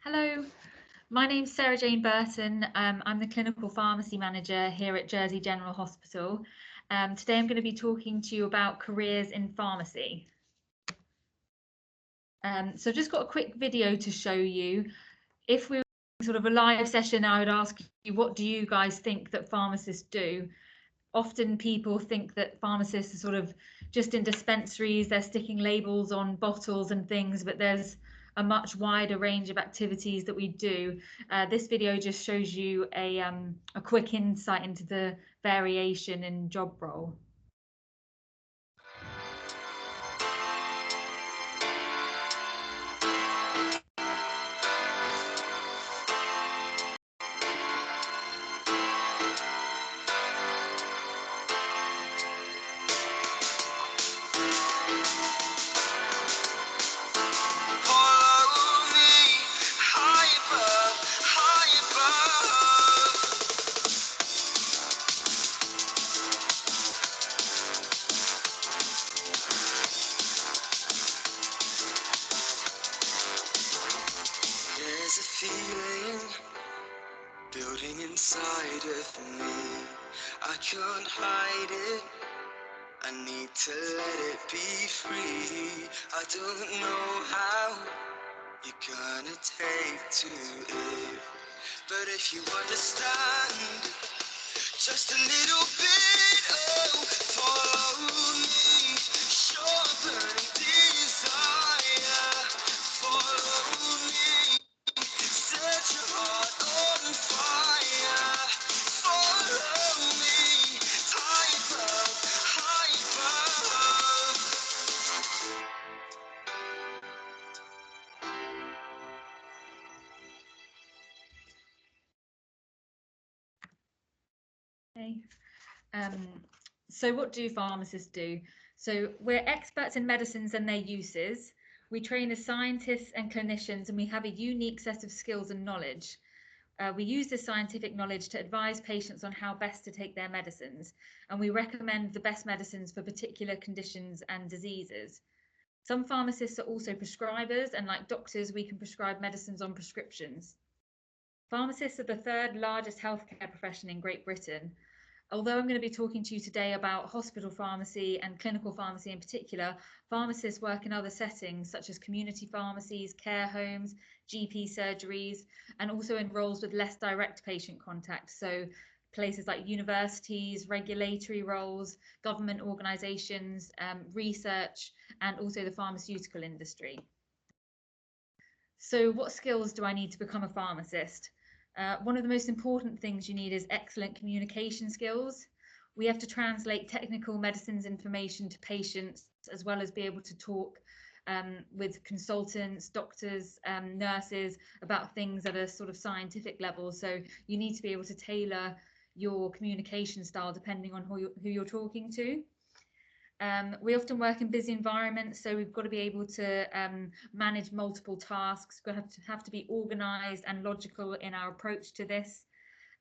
Hello, my name's Sarah Jane Burton. I'm the clinical pharmacy manager here at Jersey General Hospital. Today I'm going to be talking to you about careers in pharmacy. So I've just got a quick video to show you. If we were sort of a live session, I would ask you, what do you guys think that pharmacists do? Often people think that pharmacists are sort of just in dispensaries, they're sticking labels on bottles and things, but there's a much wider range of activities that we do. This video just shows you a quick insight into the variation in job role. There's a feeling building inside of me. I can't hide it. I need to let it be free. I don't know how you're gonna take to it, but if you understand just a little bit, oh, follow me. Your burning desire, follow me. Set your heart on fire. Follow me. High above, high above. Okay. So what do pharmacists do? So we're experts in medicines and their uses. We train as scientists and clinicians, and we have a unique set of skills and knowledge. We use this scientific knowledge to advise patients on how best to take their medicines, and we recommend the best medicines for particular conditions and diseases. Some pharmacists are also prescribers, and like doctors, we can prescribe medicines on prescriptions. Pharmacists are the third largest healthcare profession in Great Britain. Although I'm going to be talking to you today about hospital pharmacy and clinical pharmacy in particular, pharmacists work in other settings such as community pharmacies, care homes, GP surgeries, and also in roles with less direct patient contact. So places like universities, regulatory roles, government organisations, research, and also the pharmaceutical industry. So what skills do I need to become a pharmacist? One of the most important things you need is excellent communication skills. We have to translate technical medicines information to patients, as well as be able to talk with consultants, doctors, nurses about things at a sort of scientific level. So you need to be able to tailor your communication style depending on who you're talking to. We often work in busy environments, so we've got to be able to manage multiple tasks. We've got to have to be organised and logical in our approach to this.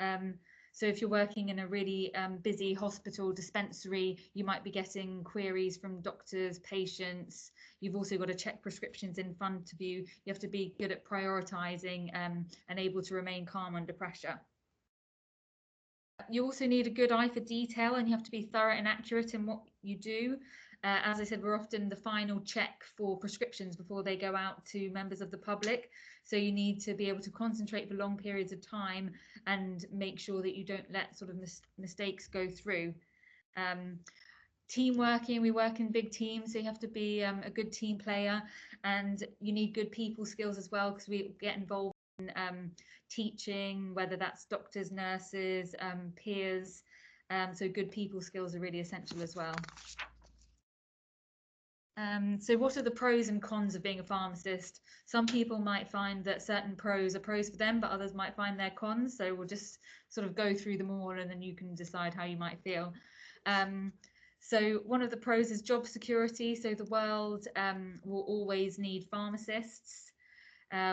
So if you're working in a really busy hospital dispensary, you might be getting queries from doctors, patients. You've also got to check prescriptions in front of you. You have to be good at prioritising and able to remain calm under pressure. You also need a good eye for detail, and you have to be thorough and accurate in what you do. As I said, we're often the final check for prescriptions before they go out to members of the public. So you need to be able to concentrate for long periods of time and make sure that you don't let sort of mistakes go through. Team working, we work in big teams, so you have to be a good team player, and you need good people skills as well, because we get involved in teaching, whether that's doctors, nurses, peers. So good people skills are really essential as well. So what are the pros and cons of being a pharmacist? Some people might find that certain pros are pros for them, but others might find they're cons. So we'll just sort of go through them all, and then you can decide how you might feel. So one of the pros is job security. So the world will always need pharmacists.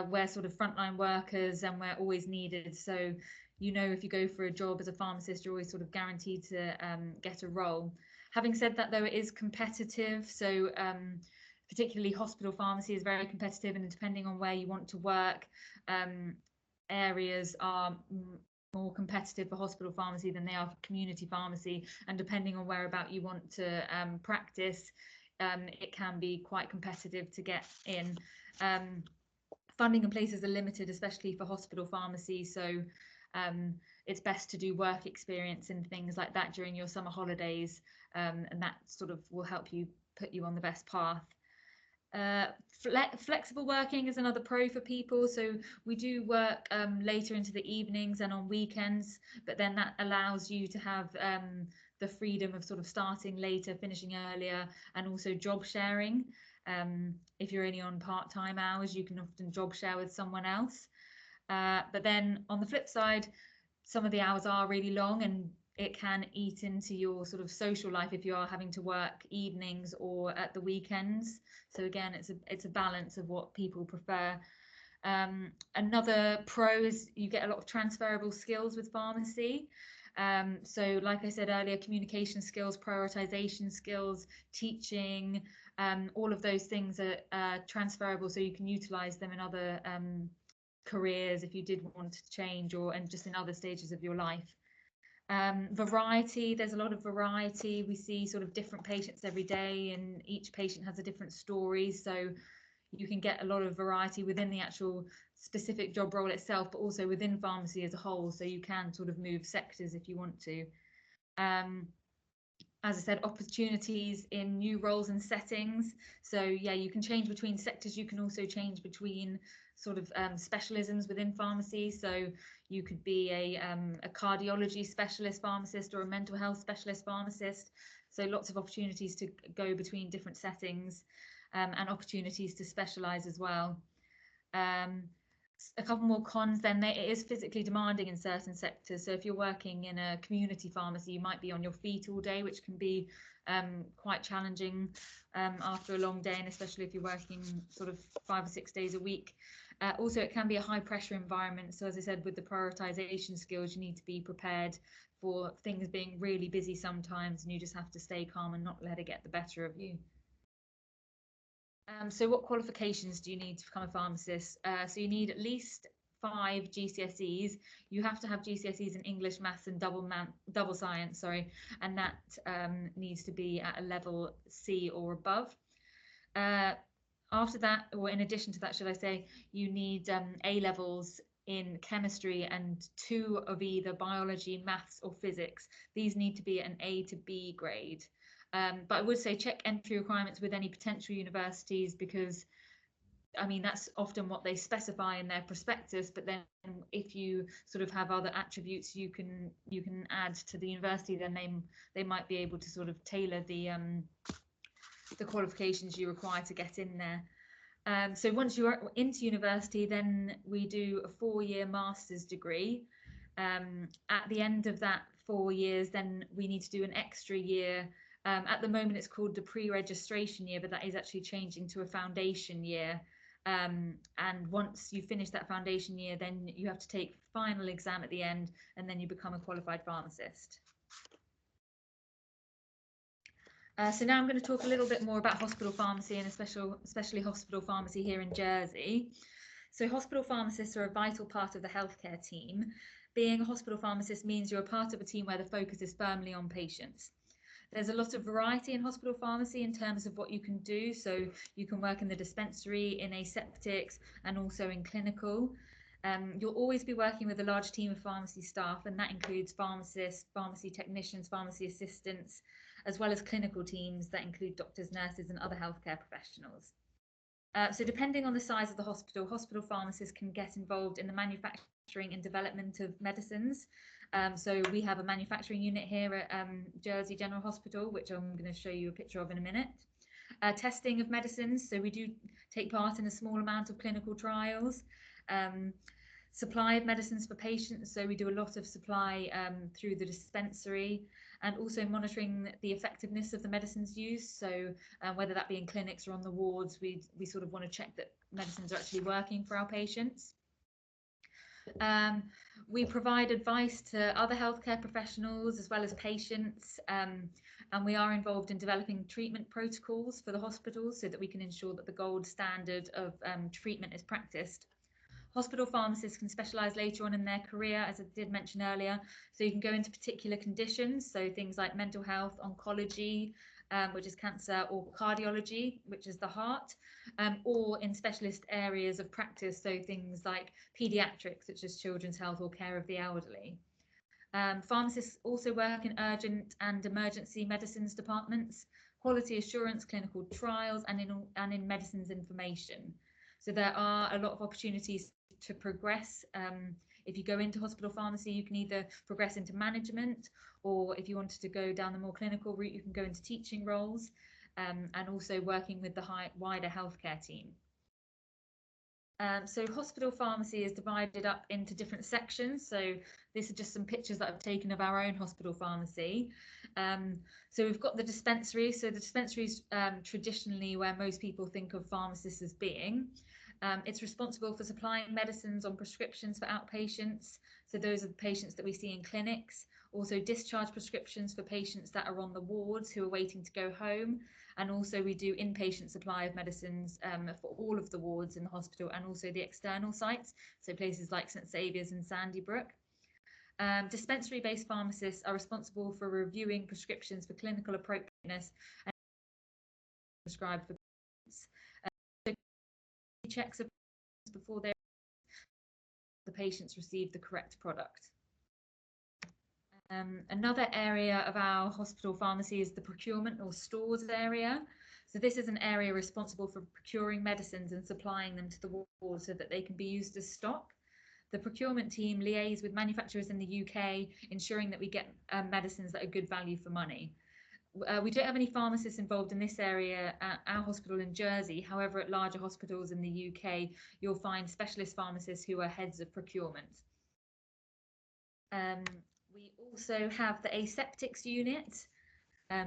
We're sort of frontline workers, and we're always needed. So, you know, if you go for a job as a pharmacist, you're always sort of guaranteed to get a role. Having said that, though, it is competitive. So particularly hospital pharmacy is very competitive, and depending on where you want to work, areas are more competitive for hospital pharmacy than they are for community pharmacy, and depending on whereabout you want to practice, it can be quite competitive to get in. Funding and places are limited, especially for hospital pharmacy, so it's best to do work experience and things like that during your summer holidays, and that sort of will help you put you on the best path. Flexible working is another pro for people, so we do work later into the evenings and on weekends, but then that allows you to have the freedom of sort of starting later, finishing earlier, and also job sharing. If you're only on part-time hours, you can often job share with someone else. But then on the flip side, some of the hours are really long, and it can eat into your sort of social life if you are having to work evenings or at the weekends. So again, it's a balance of what people prefer. Another pro is you get a lot of transferable skills with pharmacy. So like I said earlier, communication skills, prioritization skills, teaching, all of those things are transferable, so you can utilize them in other careers if you did want to change, and just in other stages of your life. Variety, there's a lot of variety. We see sort of different patients every day, and each patient has a different story, so you can get a lot of variety within the actual specific job role itself, but also within pharmacy as a whole, so you can sort of move sectors if you want to. As I said, opportunities in new roles and settings. So yeah, you can change between sectors. You can also change between sort of specialisms within pharmacy. So you could be a cardiology specialist pharmacist or a mental health specialist pharmacist. So lots of opportunities to go between different settings, and opportunities to specialize as well. A couple more cons then, it is physically demanding in certain sectors. So if you're working in a community pharmacy, you might be on your feet all day, which can be quite challenging after a long day, and especially if you're working sort of 5 or 6 days a week. Also, it can be a high pressure environment. So as I said, with the prioritization skills, you need to be prepared for things being really busy sometimes, and you just have to stay calm and not let it get the better of you. So what qualifications do you need to become a pharmacist? So you need at least 5 GCSEs. You have to have GCSEs in English, maths, and double science, sorry, and that needs to be at a level C or above. After that, or in addition to that, should I say, you need A levels in chemistry and 2 of either biology, maths, or physics. These need to be an A to B grade. But I would say check entry requirements with any potential universities, because I mean that's often what they specify in their prospectus, but then if you sort of have other attributes you can add to the university, then they might be able to sort of tailor the qualifications you require to get in there. So once you're into university, then we do a 4-year master's degree. At the end of that 4 years, then we need to do an extra year. At the moment, it's called the pre-registration year, but that is actually changing to a foundation year. And once you finish that foundation year, then you have to take final exam at the end, and then you become a qualified pharmacist. So now I'm going to talk a little bit more about hospital pharmacy, and especially hospital pharmacy here in Jersey. So hospital pharmacists are a vital part of the healthcare team. Being a hospital pharmacist means you're a part of a team where the focus is firmly on patients. There's a lot of variety in hospital pharmacy in terms of what you can do. So you can work in the dispensary, in aseptics, and also in clinical. You'll always be working with a large team of pharmacy staff, and that includes pharmacists, pharmacy technicians, pharmacy assistants, as well as clinical teams that include doctors, nurses, and other healthcare professionals. So depending on the size of the hospital, hospital pharmacists can get involved in the manufacturing and development of medicines. So we have a manufacturing unit here at Jersey General Hospital, which I'm going to show you a picture of in a minute. Testing of medicines, so we do take part in a small amount of clinical trials. Supply of medicines for patients, so we do a lot of supply through the dispensary, and also monitoring the effectiveness of the medicines used. So whether that be in clinics or on the wards, we sort of want to check that medicines are actually working for our patients. We provide advice to other healthcare professionals as well as patients, and we are involved in developing treatment protocols for the hospitals so that we can ensure that the gold standard of treatment is practiced. Hospital pharmacists can specialise later on in their career, as I did mention earlier. So you can go into particular conditions, so things like mental health, oncology, which is cancer, or cardiology, which is the heart, or in specialist areas of practice, so things like paediatrics, such as children's health or care of the elderly. Pharmacists also work in urgent and emergency medicines departments, quality assurance, clinical trials, and in medicines information. So there are a lot of opportunities to progress. If you go into hospital pharmacy, you can either progress into management, or if you wanted to go down the more clinical route, you can go into teaching roles, and also working with the wider healthcare team. So hospital pharmacy is divided up into different sections. So these are just some pictures that I've taken of our own hospital pharmacy. So we've got the dispensary. So the dispensary is traditionally where most people think of pharmacists as being. It's responsible for supplying medicines on prescriptions for outpatients. So those are the patients that we see in clinics. Also discharge prescriptions for patients that are on the wards who are waiting to go home. And also we do inpatient supply of medicines for all of the wards in the hospital, and also the external sites, so places like St Saviour's and Sandybrook. Dispensary-based pharmacists are responsible for reviewing prescriptions for clinical appropriateness and prescribed for patients. So checks before the patients receive the correct product. Another area of our hospital pharmacy is the procurement or stores area. So this is an area responsible for procuring medicines and supplying them to the ward so that they can be used as stock. The procurement team liaise with manufacturers in the UK, ensuring that we get medicines that are good value for money. We don't have any pharmacists involved in this area at our hospital in Jersey. However, at larger hospitals in the UK, you'll find specialist pharmacists who are heads of procurement. We also have the aseptics unit,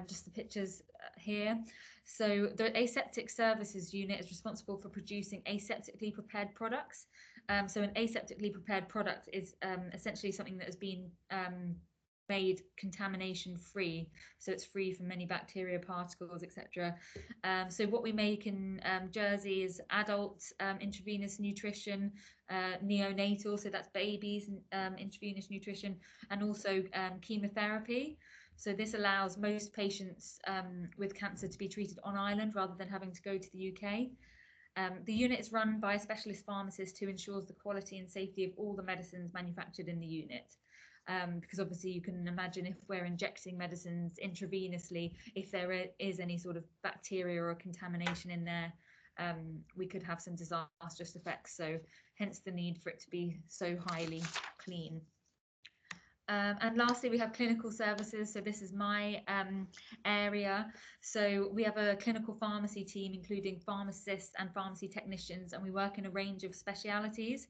just the pictures here. So the aseptic services unit is responsible for producing aseptically prepared products. So an aseptically prepared product is essentially something that has been made contamination free, so it's free from many bacteria, particles, etc. So what we make in Jersey is adult intravenous nutrition, neonatal, so that's babies, intravenous nutrition, and also chemotherapy. So this allows most patients with cancer to be treated on island rather than having to go to the UK. The unit is run by a specialist pharmacist who ensures the quality and safety of all the medicines manufactured in the unit. Because obviously you can imagine if we're injecting medicines intravenously, if there is any sort of bacteria or contamination in there, we could have some disastrous effects. So hence the need for it to be so highly clean. And lastly, we have clinical services. So this is my area. So we have a clinical pharmacy team, including pharmacists and pharmacy technicians, and we work in a range of specialities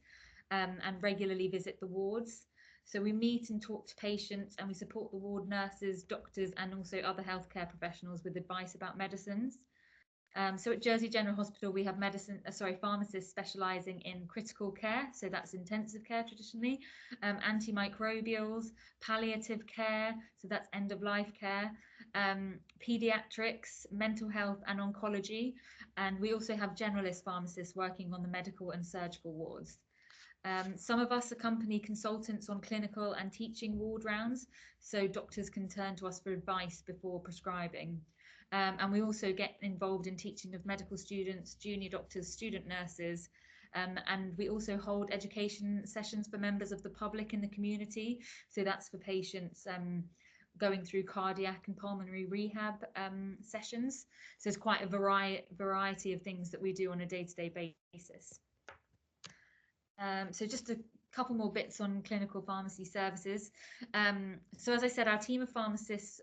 and regularly visit the wards. So we meet and talk to patients, and we support the ward nurses, doctors, and also other healthcare professionals with advice about medicines. So at Jersey General Hospital, we have pharmacists specialising in critical care, so that's intensive care traditionally, antimicrobials, palliative care, so that's end-of-life care, paediatrics, mental health and oncology, and we also have generalist pharmacists working on the medical and surgical wards. Some of us accompany consultants on clinical and teaching ward rounds, so doctors can turn to us for advice before prescribing. And we also get involved in teaching of medical students, junior doctors, student nurses, and we also hold education sessions for members of the public in the community. So that's for patients going through cardiac and pulmonary rehab sessions. So there's quite a variety of things that we do on a day-to-day basis. So just a couple more bits on clinical pharmacy services. So as I said, our team of pharmacists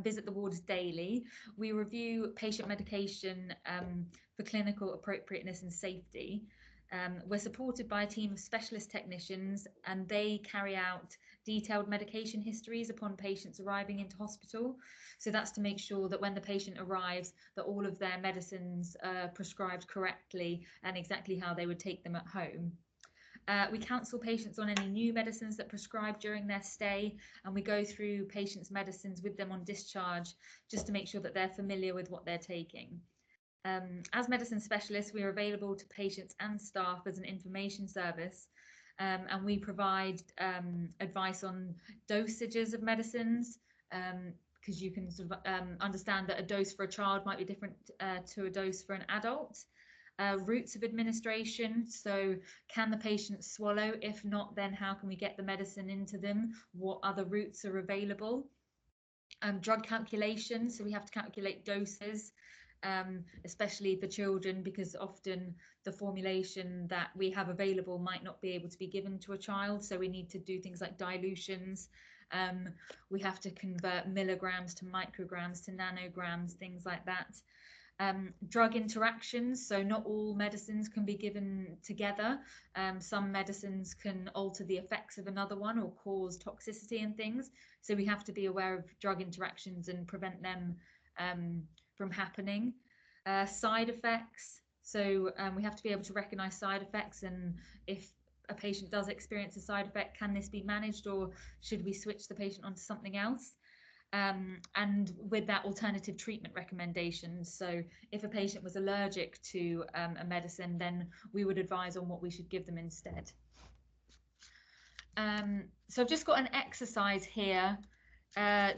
visit the wards daily. We review patient medication for clinical appropriateness and safety. We're supported by a team of specialist technicians, and they carry out detailed medication histories upon patients arriving into hospital. So that's to make sure that when the patient arrives, that all of their medicines are prescribed correctly and exactly how they would take them at home. We counsel patients on any new medicines that prescribed during their stay, and we go through patients' medicines with them on discharge just to make sure that they're familiar with what they're taking. As medicine specialists, we are available to patients and staff as an information service, and we provide advice on dosages of medicines, because you can sort of understand that a dose for a child might be different to a dose for an adult. Routes of administration, so can the patient swallow? If not, then how can we get the medicine into them? What other routes are available? Drug calculation, so we have to calculate doses, especially for children, because often the formulation that we have available might not be able to be given to a child, so we need to do things like dilutions. We have to convert milligrams to micrograms to nanograms, things like that. Drug interactions, so not all medicines can be given together. Some medicines can alter the effects of another one or cause toxicity and things, so we have to be aware of drug interactions and prevent them from happening. Side effects, so we have to be able to recognize side effects, and if a patient does experience a side effect, can this be managed, or should we switch the patient onto something else? And with that, alternative treatment recommendations. So if a patient was allergic to a medicine, then we would advise on what we should give them instead. So I've just got an exercise here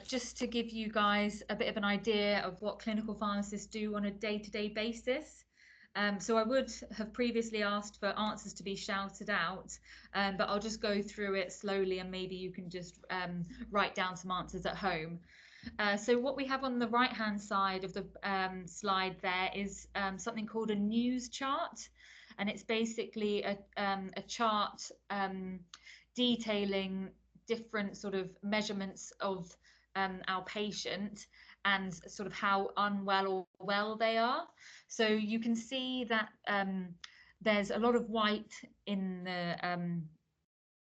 just to give you guys a bit of an idea of what clinical pharmacists do on a day-to-day basis. So I would have previously asked for answers to be shouted out, but I'll just go through it slowly, and maybe you can just write down some answers at home. So what we have on the right-hand side of the slide there is something called a news chart, and it's basically a chart detailing different sort of measurements of our patient and sort of how unwell or well they are. So you can see that there's a lot of white in the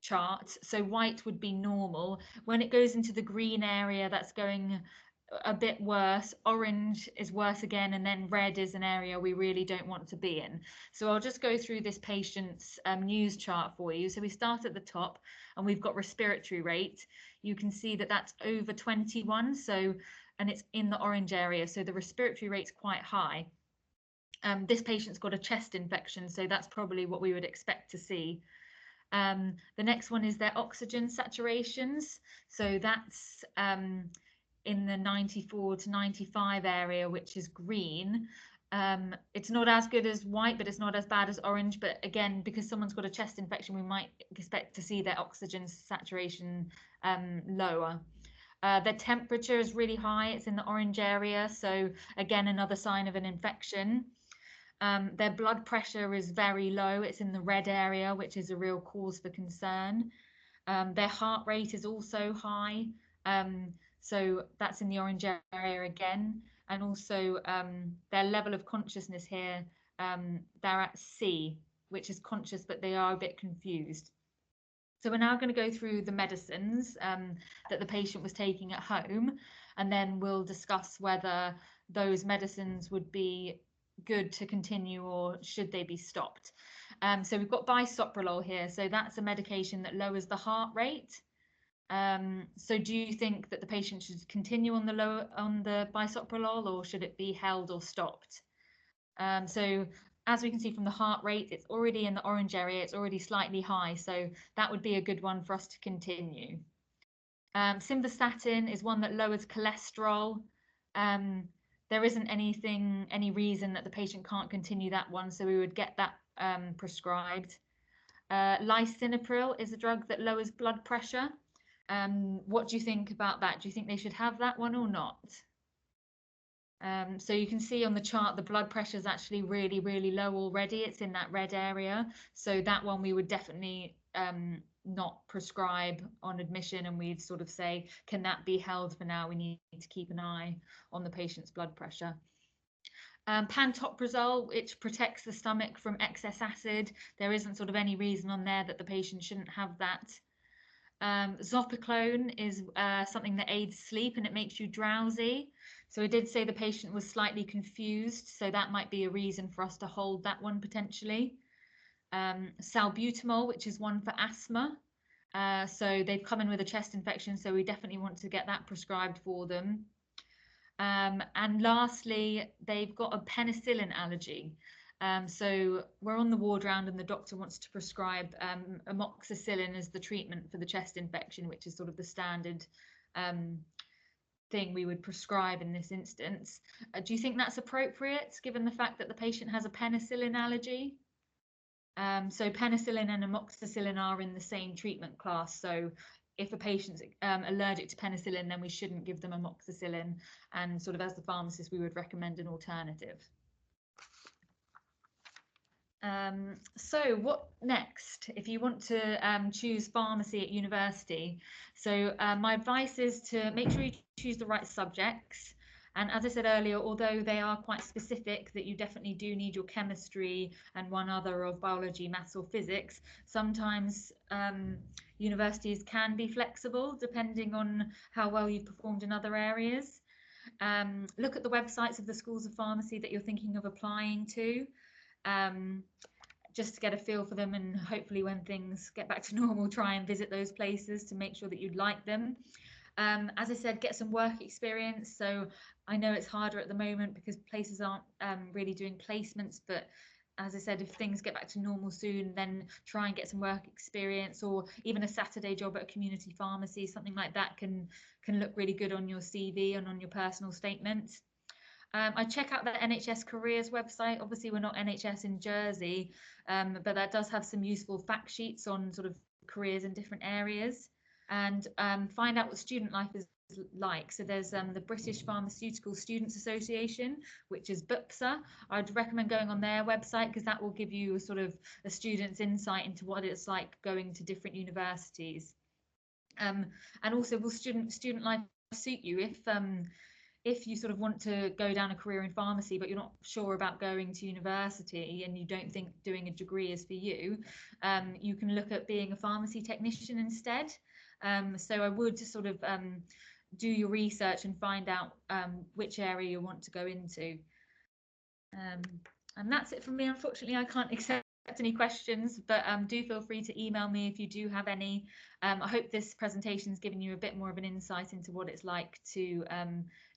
chart. So white would be normal. When it goes into the green area, that's going a bit worse. Orange is worse again, and then red is an area we really don't want to be in. So I'll just go through this patient's news chart for you. So we start at the top, and we've got respiratory rate. You can see that that's over 21, so, and it's in the orange area, so the respiratory rate's quite high. This patient's got a chest infection, so that's probably what we would expect to see. The next one is their oxygen saturations. So that's in the 94 to 95 area, which is green. It's not as good as white, but it's not as bad as orange. But again, because someone's got a chest infection, we might expect to see their oxygen saturation lower. Their temperature is really high. It's in the orange area. So again, another sign of an infection. Their blood pressure is very low. It's in the red area, which is a real cause for concern. Their heart rate is also high. So that's in the orange area again. And also their level of consciousness here, they're at C, which is conscious, but they are a bit confused. So we're now going to go through the medicines that the patient was taking at home, and then we'll discuss whether those medicines would be good to continue or should they be stopped. So we've got bisoprolol here. So that's a medication that lowers the heart rate. So do you think that the patient should continue on the bisoprolol, or should it be held or stopped? So as we can see from the heart rate, it's already in the orange area. It's already slightly high. So that would be a good one for us to continue. Simvastatin is one that lowers cholesterol. There isn't any reason that the patient can't continue that one, so we would get that prescribed. Lisinopril is a drug that lowers blood pressure. What do you think about that? Do you think they should have that one or not? So you can see on the chart the blood pressure is actually really, really low already. It's in that red area. So that one we would definitely not prescribe on admission, and we'd sort of say, can that be held for now? We need to keep an eye on the patient's blood pressure. Pantoprazole, which protects the stomach from excess acid. There isn't sort of any reason on there that the patient shouldn't have that. Zopiclone is something that aids sleep, and it makes you drowsy. So I did say the patient was slightly confused, so that might be a reason for us to hold that one potentially. salbutamol, which is one for asthma. So they've come in with a chest infection, so we definitely want to get that prescribed for them. And lastly, they've got a penicillin allergy. So we're on the ward round and the doctor wants to prescribe amoxicillin as the treatment for the chest infection, which is sort of the standard thing we would prescribe in this instance. Do you think that's appropriate given the fact that the patient has a penicillin allergy? So penicillin and amoxicillin are in the same treatment class. So if a patient's allergic to penicillin, then we shouldn't give them amoxicillin. And sort of as the pharmacist, we would recommend an alternative. So what next if you want to choose pharmacy at university? So my advice is to make sure you choose the right subjects. And as I said earlier, although they are quite specific, that you definitely do need your chemistry and one other of biology, maths or physics, sometimes universities can be flexible depending on how well you've performed in other areas. Look at the websites of the schools of pharmacy that you're thinking of applying to. Just to get a feel for them, and hopefully when things get back to normal, try and visit those places to make sure that you'd like them. As I said, get some work experience. So I know it's harder at the moment because places aren't really doing placements, but as I said, if things get back to normal soon, then try and get some work experience, or even a Saturday job at a community pharmacy, something like that can look really good on your CV and on your personal statement. I check out the NHS careers website. Obviously, we're not NHS in Jersey, but that does have some useful fact sheets on sort of careers in different areas, and find out what student life is like. So there's the British Pharmaceutical Students Association, which is BPSA. I'd recommend going on their website because that will give you a sort of a student's insight into what it's like going to different universities. And also, will student life suit you if you sort of want to go down a career in pharmacy, but you're not sure about going to university and you don't think doing a degree is for you, you can look at being a pharmacy technician instead. So I would sort of do your research and find out which area you want to go into. And that's it from me. Unfortunately, I can't accept any questions, but do feel free to email me if you do have any. I hope this presentation has given you a bit more of an insight into what it's like to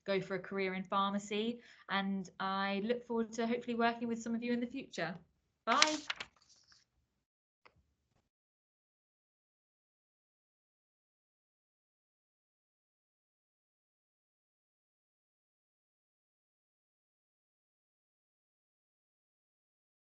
go for a career in pharmacy, and I look forward to hopefully working with some of you in the future. Bye.